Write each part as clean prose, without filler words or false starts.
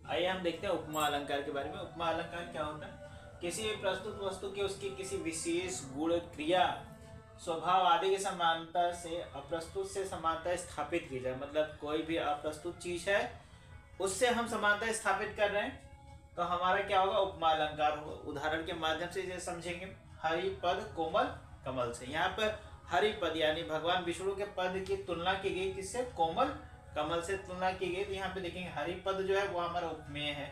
आइए हम देखते हैं उपमा अलंकार के बारे में। उपमा अलंकार क्या होता है? किसी भी प्रस्तुत वस्तु के उसकी किसी विशेष गुण, क्रिया, स्वभाव आदि की समानता से अप्रस्तुत से समानता स्थापित की जाए। मतलब कोई भी अप्रस्तुत चीज है उससे हम समानता स्थापित कर रहे हैं तो हमारा क्या होगा? उपमा अलंकार होगा। उदाहरण के माध्यम से इसे समझेंगे। हरि पद कोमल कमल से। यहाँ पर हरि पद यानी भगवान विष्णु के पद की तुलना की गई किससे? कोमल कमल से तुलना की गई। तो यहाँ पे देखेंगे हरि पद जो है वो हमारा उपमेय है,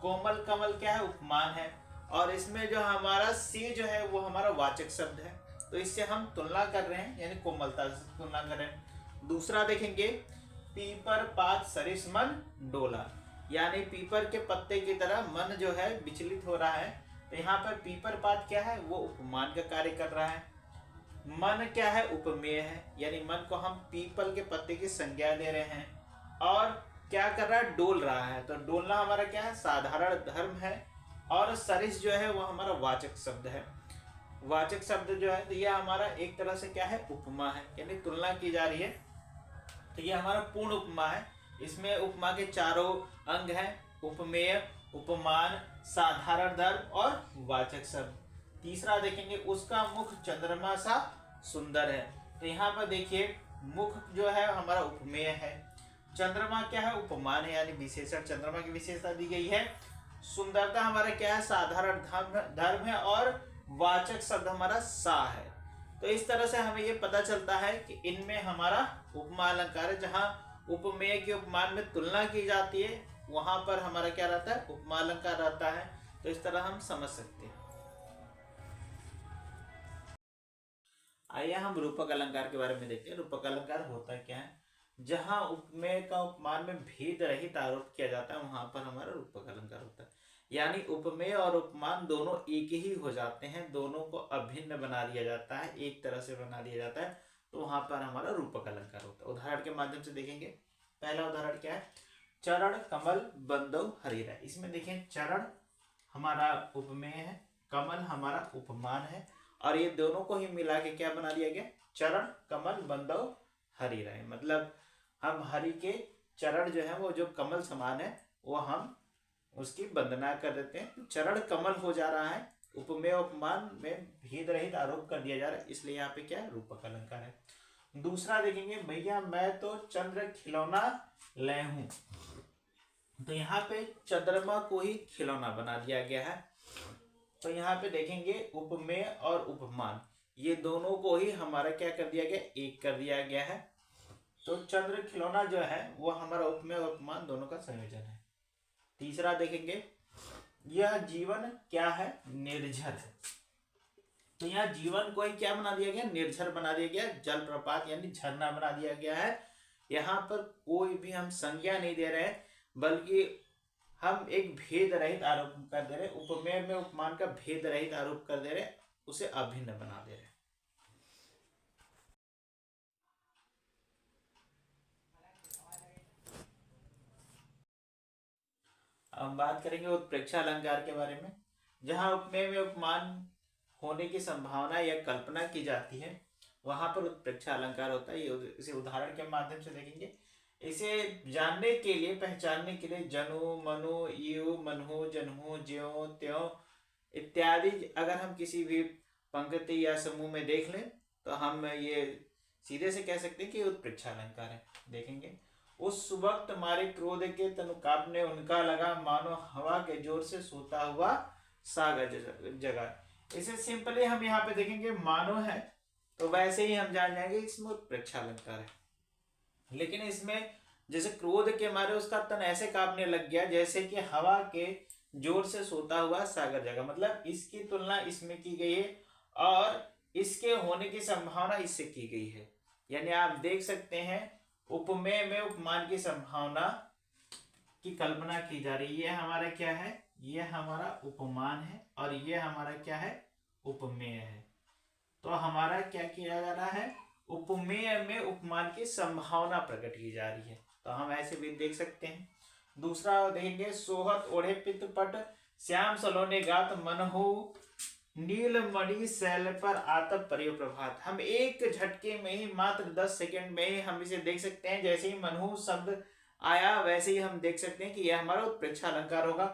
कोमल कमल क्या है? उपमान है। और इसमें जो हमारा सी जो है वो हमारा वाचक शब्द है। तो इससे हम तुलना कर रहे हैं यानी कोमलता से तुलना कर रहे हैं। दूसरा देखेंगे पीपर पात सरिस मन डोला, यानी पीपर के पत्ते की तरह मन जो है विचलित हो रहा है। तो यहाँ पर पीपर पात क्या है? वो उपमान का कार्य कर रहा है। मन क्या है? उपमेय है, यानी मन को हम पीपल के पत्ते की संज्ञा दे रहे हैं। और क्या कर रहा है? डोल रहा है। तो डोलना हमारा क्या है? साधारण धर्म है। और सरिस जो है वो हमारा वाचक शब्द है। वाचक शब्द जो है तो यह हमारा एक तरह से क्या है? उपमा है, यानी तुलना की जा रही है। तो ये हमारा पूर्ण उपमा है। इसमें उपमा के चारों अंग हैं: उपमेय, उपमान, साधारण धर्म और वाचक शब्द। तीसरा देखेंगे उसका मुख चंद्रमा सा सुंदर है। तो यहाँ पर देखिए मुख जो है हमारा उपमेय है, चंद्रमा क्या है? उपमान है, यानी विशेषण चंद्रमा की विशेषता दी गई है। सुंदरता हमारा क्या है? साधारण धर्म है। और वाचक शब्द हमारा सा है। तो इस तरह से हमें ये पता चलता है कि इनमें हमारा उपमा अलंकार है। जहां उपमेय के उपमान में तुलना की जाती है वहां पर हमारा क्या रहता है? उपमा अलंकार रहता है। तो इस तरह हम समझ सकते हैं। आइए हम रूपक अलंकार के बारे में देखते हैं। रूपक अलंकार होता क्या है? जहां उपमेय का उपमान में भेद रहित आरोप किया जाता है वहां पर हमारा रूपक अलंकार होता है। यानी उपमेय और उपमान दोनों एक ही हो जाते हैं, दोनों को अभिन्न बना दिया जाता है, एक तरह से बना दिया जाता है। तो वहां पर हमारा रूपक अलंकार होता है। उदाहरण के माध्यम से देखेंगे। पहला उदाहरण क्या है? चरण कमल बंदव हरीरा। इसमें देखें चरण हमारा उपमेय है, कमल हमारा उपमान है। और ये दोनों को ही मिला के क्या बना दिया गया? चरण कमल बंदव हरि राय। मतलब हम हरि के चरण जो है वो जो कमल समान है वो हम उसकी वंदना कर देते हैं। चरण कमल हो जा रहा है, उपमेय उपमान में भेद रहित आरोप कर दिया जा रहा है, इसलिए यहाँ पे क्या है? रूपक अलंकार है। दूसरा देखेंगे, भैया मैं तो चंद्र खिलौना ले हूं। तो यहाँ पे चंद्रमा को ही खिलौना बना दिया गया है। तो यहाँ पे देखेंगे उपमेय और उपमान ये दोनों को ही हमारा क्या कर दिया गया? एक कर दिया गया है। तो चंद्र खिलौना जो है वो हमारा उपमेय और उपमान दोनों का संयोजन है। तीसरा देखेंगे, यह जीवन क्या है? निर्झर है। तो यहाँ जीवन को ही क्या बना दिया गया? निर्झर बना दिया गया, जलप्रपात यानी झरना बना दिया गया है। यहाँ पर कोई भी हम संज्ञा नहीं दे रहे हैं, बल्कि हम एक भेद रहित आरोप कर दे रहे। उपमेय में उपमान का भेद रहित आरोप कर दे रहे, उसे अभिन्न बना दे रहे। अब बात करेंगे उत्प्रेक्षा अलंकार के बारे में। जहां उपमेय में उपमान होने की संभावना या कल्पना की जाती है वहां पर उत्प्रेक्षा अलंकार होता है। ये इसे उदाहरण के माध्यम से देखेंगे। इसे जानने के लिए, पहचानने के लिए जनु मनु यु मनहु जनहु ज्यो त्यों इत्यादि अगर हम किसी भी पंक्ति या समूह में देख लें तो हम ये सीधे से कह सकते हैं कि उत्प्रेक्षा अलंकार है। देखेंगे, उस वक्त मारे क्रोध के तनु कांपने उनका लगा, मानो हवा के जोर से सोता हुआ सागर जगा। इसे सिंपली हम यहाँ पे देखेंगे मानो है तो वैसे ही हम जान जाएंगे इसमें उत्प्रेक्षा अलंकार है। लेकिन इसमें जैसे क्रोध के मारे उसका तन ऐसे कांपने लग गया जैसे कि हवा के जोर से सोता हुआ सागर जगा। मतलब इसकी तुलना इसमें की गई है और इसके होने की संभावना इससे की गई है। यानी आप देख सकते हैं उपमेय में उपमान की संभावना की कल्पना की जा रही है। ये हमारा क्या है? ये हमारा उपमान है और ये हमारा क्या है? उपमेय है। तो हमारा क्या किया जा रहा है? उपमेय में उपमान की संभावना प्रकट की जा रही है। तो हम ऐसे भी देख सकते हैं। दूसरा देखेंगे, सोहत ओढ़े पितपट श्याम सलोने गात मनहु नील मणि शैल पर आतप परियो प्रभात। हम एक झटके में ही मात्र 10 सेकंड में ही हम इसे देख सकते हैं। जैसे ही मनहु शब्द आया वैसे ही हम देख सकते हैं कि यह हमारा उत्प्रेक्षा अलंकार होगा।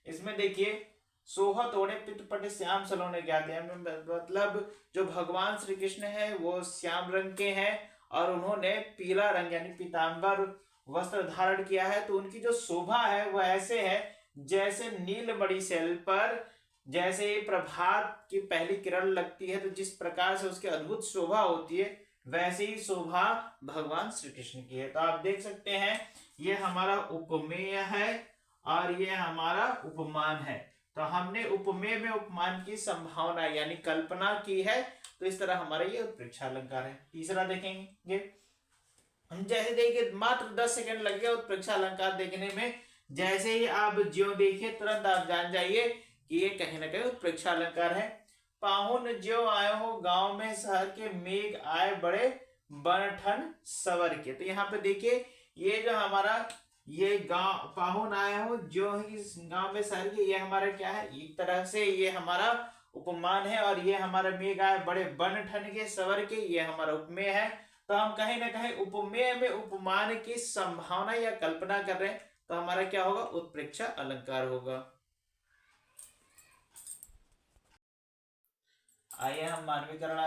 इसमें देखिए सोहा तोड़े पित पट श्याम सलोने ज्ञाते हैं, मतलब जो भगवान श्री कृष्ण है वो श्याम रंग के हैं और उन्होंने पीला रंग यानी पीतांबर वस्त्र धारण किया है। तो उनकी जो शोभा है वो ऐसे है जैसे नीलमणि शैल पर जैसे ही प्रभात की पहली किरण लगती है तो जिस प्रकार से उसकी अद्भुत शोभा होती है वैसे ही शोभा भगवान श्री कृष्ण की है। तो आप देख सकते हैं ये हमारा उपमेय है और ये हमारा उपमान है। तो हमने उपमेय में उपमान की संभावना यानी कल्पना की है। तो इस तरह हमारा ये उत्प्रेक्षा अलंकार है। तीसरा देखेंगे, हम जैसे देखिए मात्र 10 सेकंड लगेगा उत्प्रेक्षा अलंकार देखने में। जैसे ही आप ज्यों देखिए तुरंत आप जान जाइए कि ये कहीं ना कहीं उत्प्रेक्षा अलंकार है। पाहुन ज्यों आए हो गांव में शहर के, मेघ आए बड़े बनठन सवर के। तो यहाँ पे देखिए ये जो हमारा ये गांव पाहुन आए हो जो ही गांव में शहर के, ये हमारा क्या है, एक तरह से ये हमारा उपमान है। और ये हमारा मेघ आए बड़े बनठन के सवर के, ये हमारा उपमेय है। तो हम कहीं ना कहीं उपमेय में उपमान की संभावना या कल्पना कर रहे हैं। तो हमारा क्या होगा, उत्प्रेक्षा अलंकार होगा। आइए हम मानवीकरण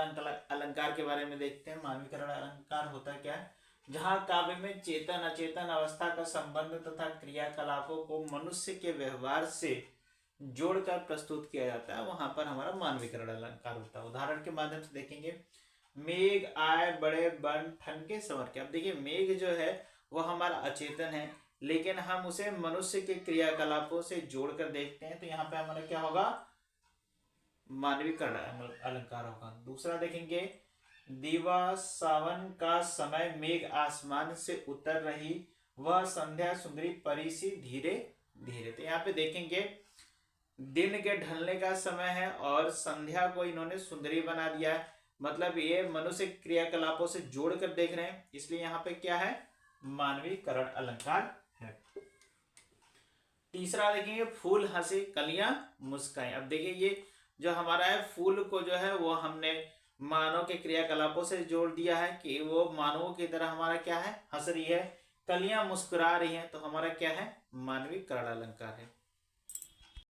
अलंकार के बारे में देखते हैं। मानवीकरण अलंकार होता क्या है, जहाँ काव्य में चेतन अचेतन अवस्था का संबंध तथा क्रियाकलापों को मनुष्य के व्यवहार से जोड़कर प्रस्तुत किया जाता है, वहां पर हमारा मानवीकरण अलंकार होता है। उदाहरण के माध्यम से देखेंगे, मेघ आए बड़े बन ठन के संवर के। अब देखिए मेघ जो है वो हमारा अचेतन है लेकिन हम उसे मनुष्य के क्रियाकलापों से जोड़कर देखते हैं। तो यहाँ पे हमारा क्या होगा, मानवीकरण अलंकार होगा। दूसरा देखेंगे, दीवा सावन का समय, मेघ आसमान से उतर रही, वह संध्या सुंदरी परी सी धीरे धीरे। तो यहाँ पे देखेंगे दिन के ढलने का समय है और संध्या को इन्होंने सुंदरी बना दिया है, मतलब ये मनुष्य क्रियाकलापों से जोड़कर देख रहे हैं, इसलिए यहाँ पे क्या है, मानवीकरण अलंकार है। तीसरा देखेंगे, फूल हंसे कलियां मुस्काएं। अब देखिए ये जो हमारा है फूल को जो है वो हमने मानव के क्रियाकलापों से जोड़ दिया है कि वो मानवों की तरह हमारा क्या है, हंस रही है, कलियां मुस्कुरा रही हैं। तो हमारा क्या है, मानवीकरण अलंकार है।